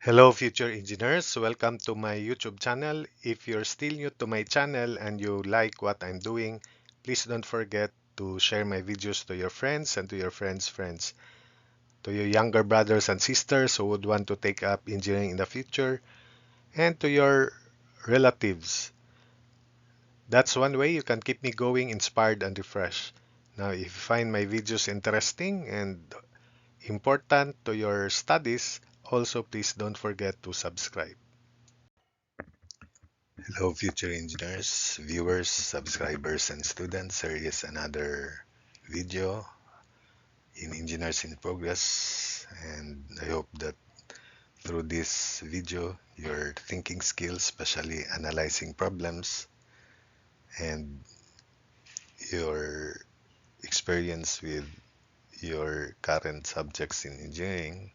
Hello, future engineers. Welcome to my YouTube channel. If you're still new to my channel and you like what I'm doing, please don't forget to share my videos to your friends and to your friends' friends, to your younger brothers and sisters who would want to take up engineering in the future, and to your relatives. That's one way you can keep me going, inspired, and refreshed. Now, if you find my videos interesting and important to your studies, also please don't forget to subscribe. Hello, future engineers, viewers, subscribers, and students. Here is another video in Engineers in Progress, and I hope that through this video, your thinking skills, especially analyzing problems, and your experience with your current subjects in engineering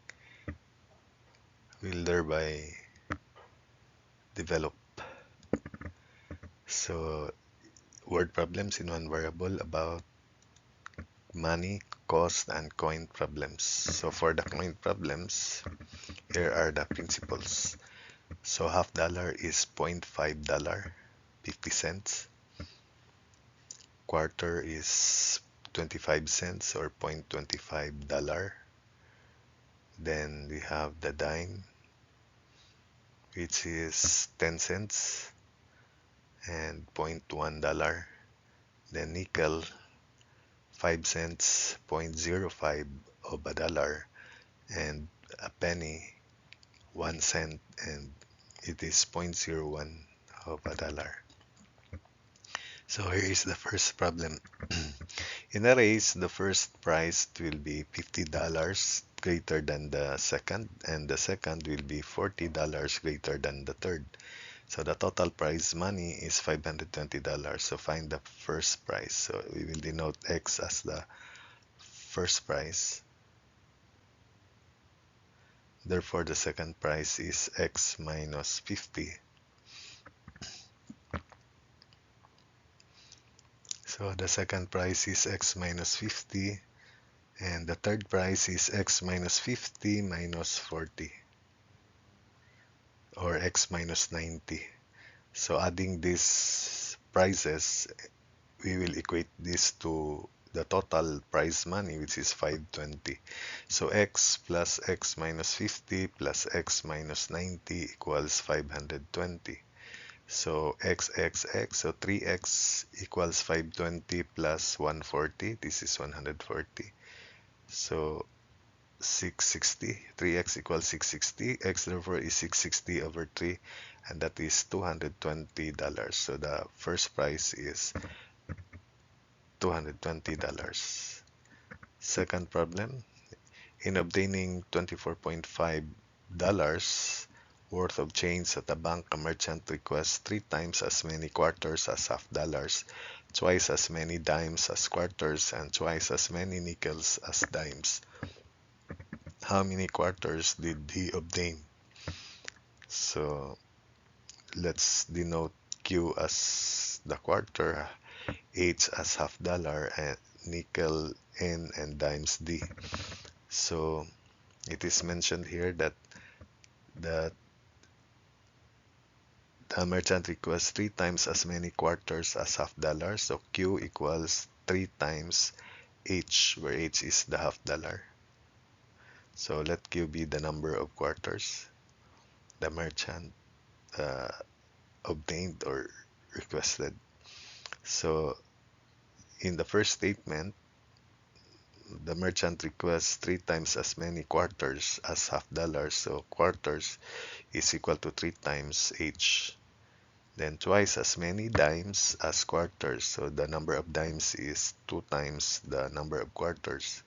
will thereby develop. So, word problems in one variable about money, cost, and coin problems. So for the coin problems, here are the principles. So half dollar is $0.5, 50 cents. Quarter is 25 cents or $0.25. Then we have the dime, which is 10 cents and $0.1. Then nickel, 5 cents, .05 of a dollar, and a penny, 1 cent, and it is .01 of a dollar. So here is the first problem. In a race, the first prize will be $50 greater than the second, and the second will be $40 greater than the third. So the total prize money is $520. So find the first prize. So we will denote X as the first prize. Therefore, the second prize is X minus 50. So the second price is X minus 50, and the third price is X minus 50 minus 40, or X minus 90. So adding these prices, we will equate this to the total prize money, which is 520. So X plus X minus 50 plus X minus 90 equals 520. So so 3x equals 520 plus 140. This is 140. So 660. 3x equals 660. X therefore is 660 over 3, and that is $220. So the first price is $220. Second problem, in obtaining $24.5 worth of change at a bank, a merchant requests 3 times as many quarters as half dollars, twice as many dimes as quarters, and twice as many nickels as dimes. How many quarters did he obtain? So let's denote Q as the quarter, H as half dollar, and nickel N, and dimes D. So it is mentioned here that the the merchant requests 3 times as many quarters as half dollar. So Q equals 3 times H, where H is the half dollar. So let Q be the number of quarters the merchant uh, obtained or requested. So in the first statement, the merchant requests 3 times as many quarters as half dollars. So quarters is equal to 3 times H. Then twice as many dimes as quarters. So the number of dimes is 2 times the number of quarters.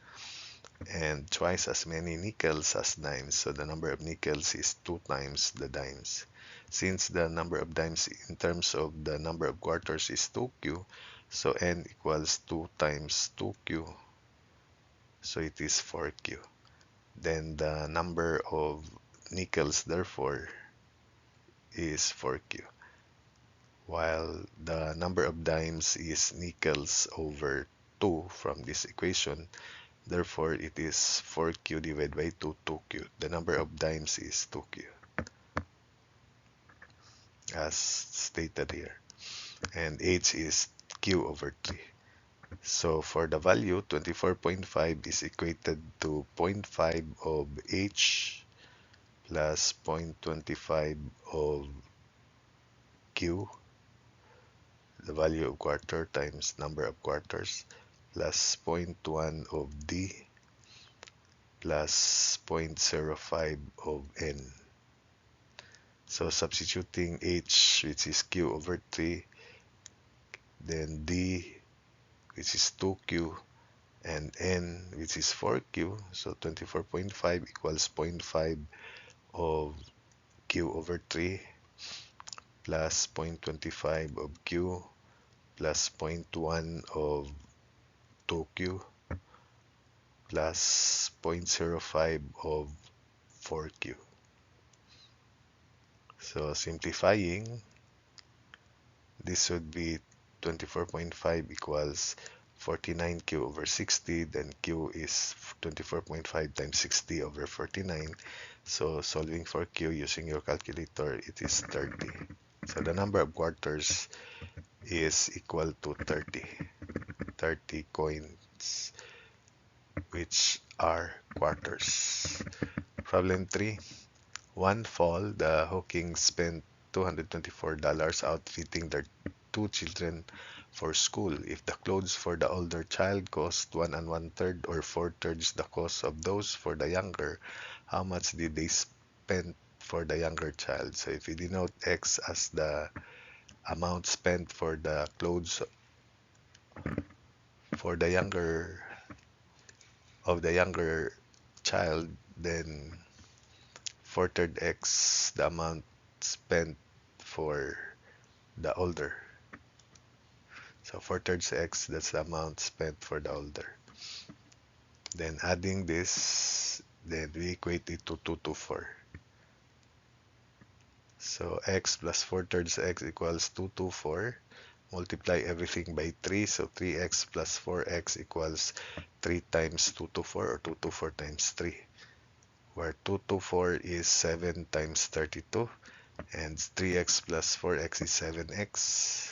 And twice as many nickels as dimes. So the number of nickels is 2 times the dimes. Since the number of dimes in terms of the number of quarters is 2Q, so N equals 2 times 2Q. So it is 4Q. Then the number of nickels, therefore, is 4Q. While the number of dimes is nickels over 2 from this equation, Therefore, it is 4q divided by 2, 2q. The number of dimes is 2q, as stated here. And h is q over 3. So for the value, 24.5 is equated to zero point 0.5 of h plus 0.25 of q, the value of quarter times number of quarters, plus zero point 0.1 of d plus zero point 0.05 of n. So substituting h, which is q over 3, then d, which is 2q, and n, which is 4q. So 24.5 equals zero point 0.5 of q over 3 plus zero point 0.25 of q plus zero point 0.1 of 2q plus zero point 0.05 of 4q. So simplifying, this would be 24.5 equals 49q over 60, then q is 24.5 times 60 over 49. So solving for q using your calculator, it is 30. So the number of quarters is equal to 30. 30 coins, which are quarters. Problem 3. One fall, the Hawkins spent $224 outfitting their two children for school. If the clothes for the older child cost 1 1/3 or 4/3 the cost of those for the younger, how much did they spend for the younger child? So if we denote X as the amount spent for the clothes for the younger child, then 4/3 X the amount spent for the older. So 4/3 X, that's the amount spent for the older. Then adding this, then we equate it to 224. So X plus 4/3 X equals 224. Multiply everything by 3, so 3x plus 4x equals 3 times 224, or 224 times 3, where 224 is 7 times 32, and 3x plus 4x is 7x.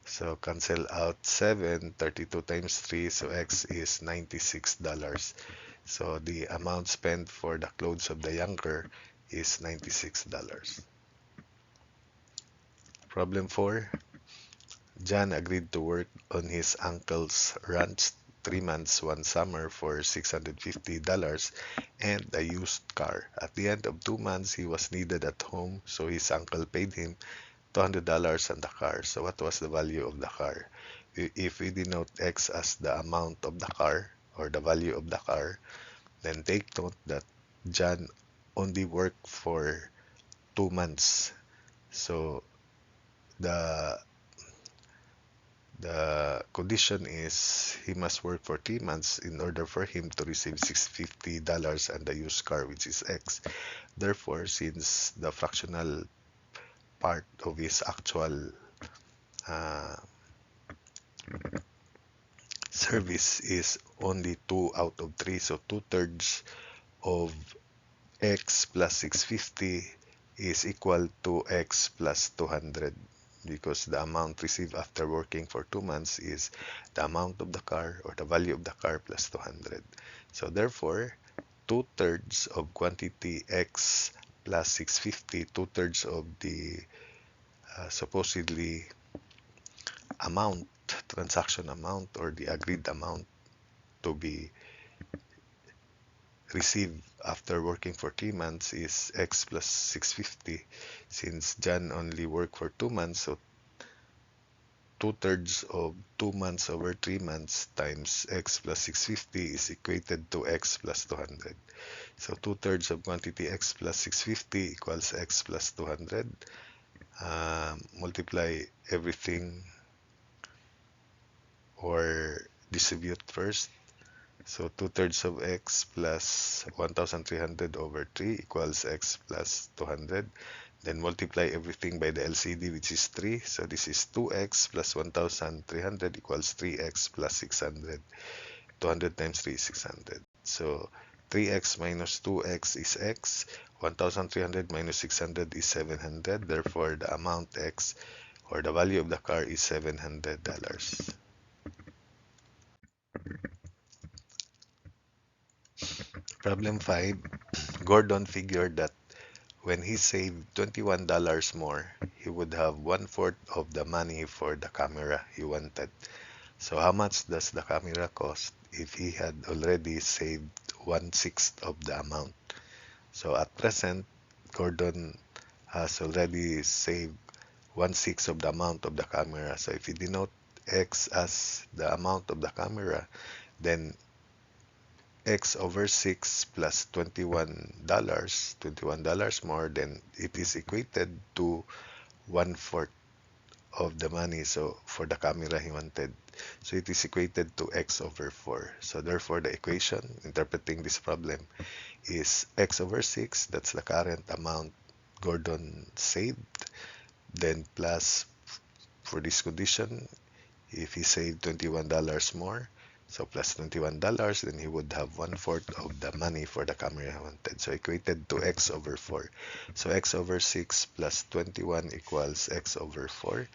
So cancel out 7, 32 times 3, so x is $96. So the amount spent for the clothes of the younger is $96. Problem 4. John agreed to work on his uncle's ranch 3 months one summer for $650 and a used car. At the end of 2 months, he was needed at home, so his uncle paid him $200 on the car. So what was the value of the car? If we denote X as the amount of the car, or the value of the car, then take note that John only worked for 2 months. So the the condition is he must work for 3 months in order for him to receive $650 and the used car, which is X. Therefore, since the fractional part of his actual uh, service is only 2 out of 3, so 2/3 of X plus 650 is equal to X plus 200, because the amount received after working for 2 months is the amount of the car, or the value of the car, plus 200. So therefore, 2/3 of quantity X plus 650, 2/3 of the supposedly amount, transaction amount, or the agreed amount to be received after working for 3 months is X plus 650. Since John only worked for 2 months, so 2/3 of 2 months over 3 months times X plus 650 is equated to X plus 200. So 2/3 of quantity X plus 650 equals X plus 200. Multiply everything, or distribute first. So 2/3 of X plus 1300 over 3 equals X plus 200. Then multiply everything by the LCD, which is 3. So this is 2x plus 1300 equals 3x plus 600. 200 times 3 is 600. So 3x minus 2x is x. 1,300 minus 600 is 700. Therefore, the amount x or the value of the car is $700. Problem 5. Gordon figured that when he saved $21 more, he would have one-fourth of the money for the camera he wanted. So how much does the camera cost if he had already saved one-sixth of the amount? So at present, Gordon has already saved one-sixth of the amount of the camera. So if you denote X as the amount of the camera, then X over 6 plus $21 more, then it is equated to one-fourth of the money so for the camera he wanted. So it is equated to X over 4. So therefore, the equation interpreting this problem is X over 6, that's the current amount Gordon saved, then plus, for this condition, if he saved $21 more, so plus $21, then he would have one-fourth of the money for the camera he wanted. So equated to X over 4. So X over 6 plus 21 equals X over 4.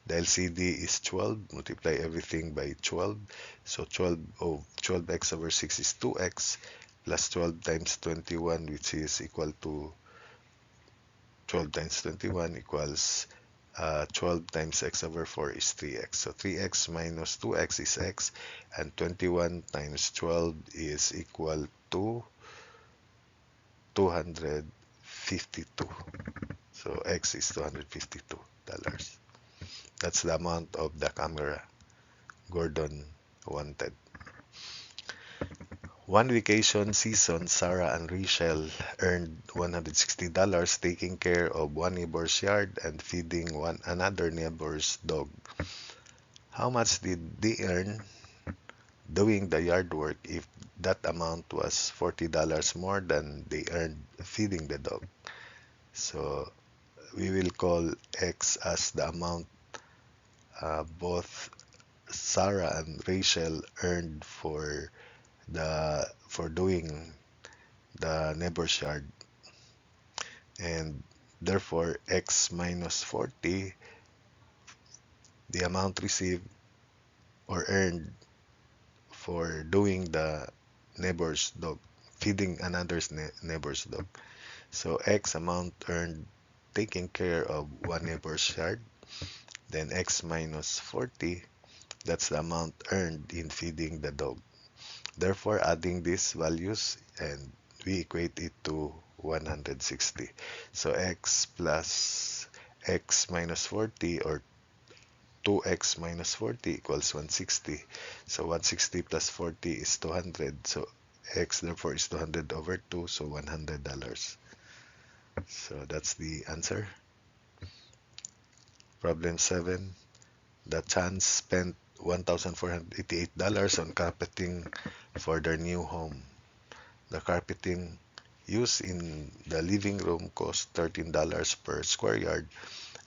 The LCD is 12. Multiply everything by 12. So 12x over 6 is 2x plus 12 times 21, which is equal to 12 times 21 equals 12 times x over 4 is 3x. So 3x minus 2x is x, and 21 times 12 is equal to 252. So x is $252. That's the amount of the camera Gordon wanted. One vacation season, Sarah and Rachel earned $160 taking care of one neighbor's yard and feeding another neighbor's dog. How much did they earn doing the yard work if that amount was $40 more than they earned feeding the dog? So we will call X as the amount both Sarah and Rachel earned for doing the neighbor's yard, and therefore X minus 40, the amount received or earned for doing the neighbor's dog, feeding another's neighbor's dog. So X amount earned taking care of one neighbor's yard, then X minus 40, that's the amount earned in feeding the dog. Therefore, adding these values, and we equate it to 160. So x plus x minus 40, or 2x minus 40 equals 160. So 160 plus 40 is 200. So x therefore is 200 over 2, so $100. So that's the answer. Problem 7. The Chans spent $1,488 on carpeting for their new home. The carpeting used in the living room cost $13 per square yard,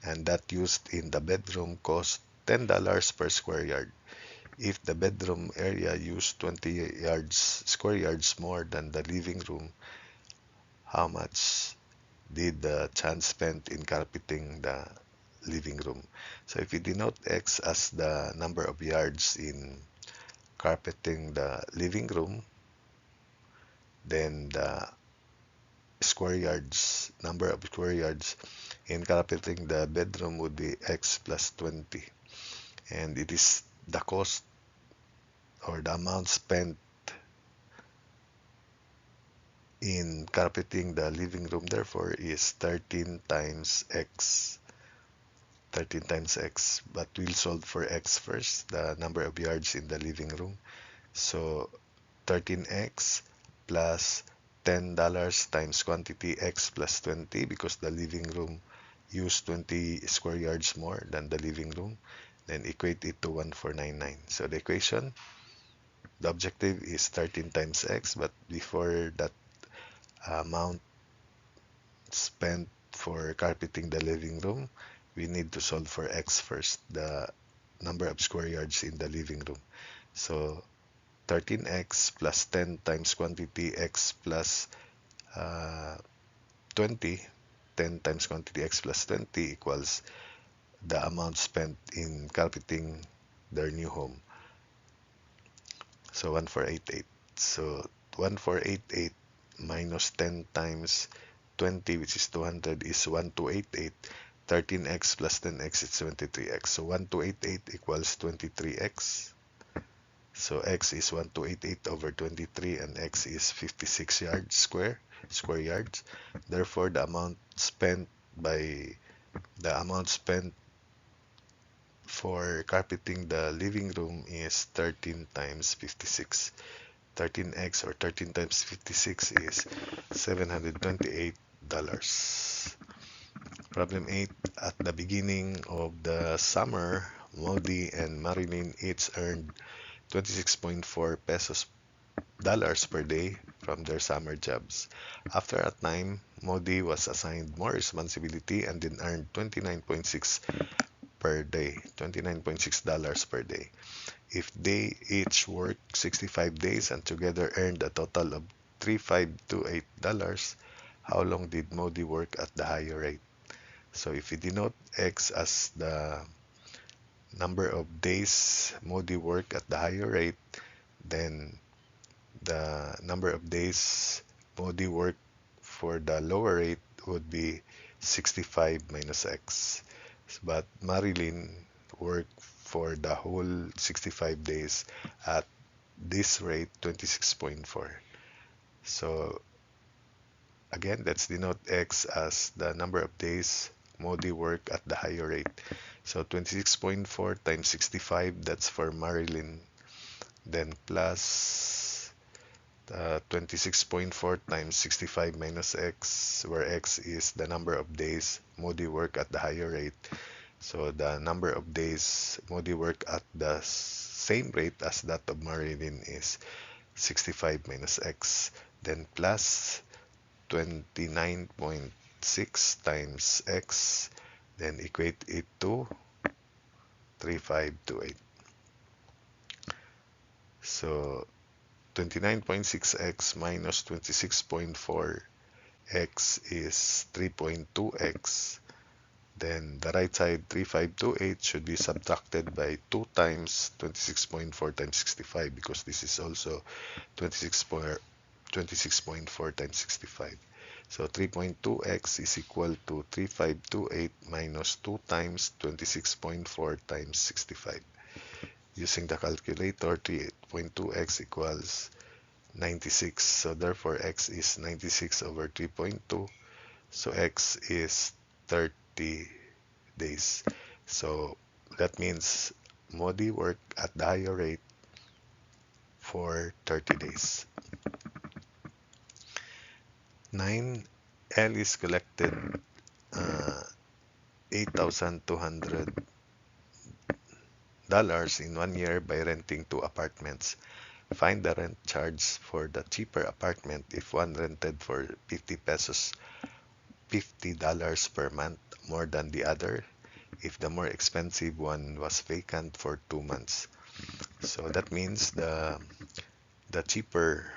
and that used in the bedroom cost $10 per square yard. If the bedroom area used 20 square yards more than the living room, how much did the Chan spend in carpeting the living room? So if we denote X as the number of yards in carpeting the living room, then the number of square yards in carpeting the bedroom would be X plus 20. And it is the cost or the amount spent in carpeting the living room, therefore, is 13 times X. 13 times X. But we'll solve for X first, the number of yards in the living room. So 13x plus $10 times quantity X plus 20, because the living room used 20 square yards more than the living room. Then equate it to 1499. So the equation, the objective is 13 times X, but before that amount spent for carpeting the living room, we need to solve for X first, the number of square yards in the living room. So 13x plus 10 times quantity x plus uh, 20. 10 times quantity x plus 20 equals the amount spent in carpeting their new home. So 1488. So 1488 minus 10 times 20, which is 200, is 1288. 13x plus 10x is 23x. So 1288 equals 23x. So x is 1288 over 23 and x is 56 yards square yards. Therefore, the amount spent for carpeting the living room is 13 times 56. 13x or 13 times 56 is $728. Problem 8. At the beginning of the summer, Modi and Marilyn each earned 26.4 pesos dollars per day from their summer jobs. After a time, Modi was assigned more responsibility and then earned 29.6 per day, $29.6 per day. If they each worked 65 days and together earned a total of $3528, how long did Modi work at the higher rate? So if we denote X as the number of days Modi worked at the higher rate, then the number of days Modi worked for the lower rate would be 65 minus X. But Marilyn worked for the whole 65 days at this rate, 26.4. So again, let's denote X as the number of days Modi worked at the higher rate. So 26.4 times 65, that's for Marilyn. Then plus 26.4 times 65 minus X, where X is the number of days Modi worked at the higher rate. So the number of days Modi worked at the same rate as that of Marilyn is 65 minus X. Then plus 29.6 times X, then equate it to 3528. So 29.6x minus 26.4x is 3.2x. Then the right side 3528 should be subtracted by 2 times 26.4 times 65 because this is also 26.4 times 65. So 3.2x is equal to 3528 minus 2 times 26.4 times 65. Using the calculator, 3.2x equals 96. So therefore, x is 96 over 3.2. So x is 30 days. So that means Modi worked at the higher rate for 30 days. 9. Alice collected $8,200 in 1 year by renting 2 apartments. Find the rent charge for the cheaper apartment if one rented for 50 pesos, $50 per month more than the other, if the more expensive one was vacant for 2 months. So that means the cheaper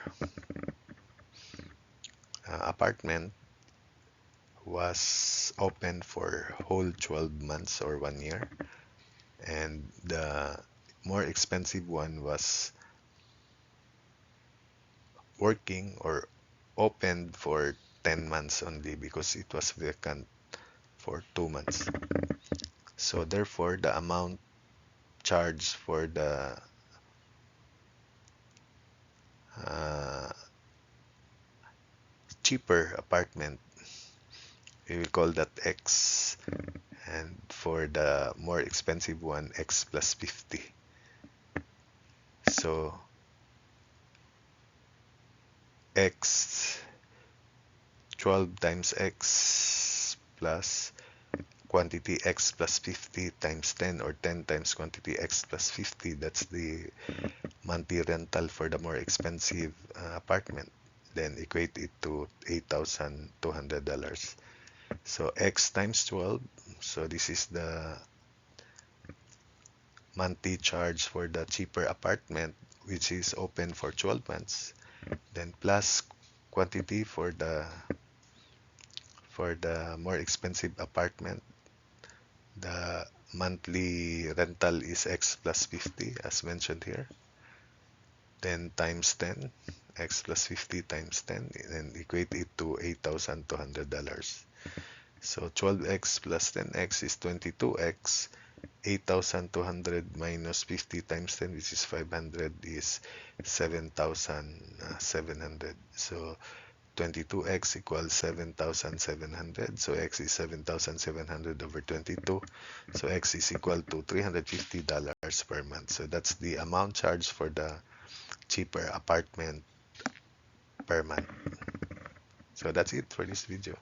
apartment was open for whole 12 months or 1 year, and the more expensive one was working or opened for 10 months only because it was vacant for 2 months. So therefore, the amount charged for the uh, cheaper apartment, we will call that X, and for the more expensive one, X plus 50. So X 12 times X plus quantity X plus 50 times 10, or 10 times quantity X plus 50, that's the monthly rental for the more expensive apartment. Then equate it to $8,200. So X times 12, so this is the monthly charge for the cheaper apartment, which is open for 12 months, then plus quantity for the more expensive apartment. The monthly rental is X plus 50 as mentioned here. Then times 10, X plus 50 times 10, and equate it to $8,200. So 12X plus 10X is 22X. 8,200 minus 50 times 10, which is 500, is 7,700. So 22x equals 7,700. So x is 7,700 over 22. So x is equal to $350 per month. So that's the amount charged for the cheaper apartment per month. So that's it for this video.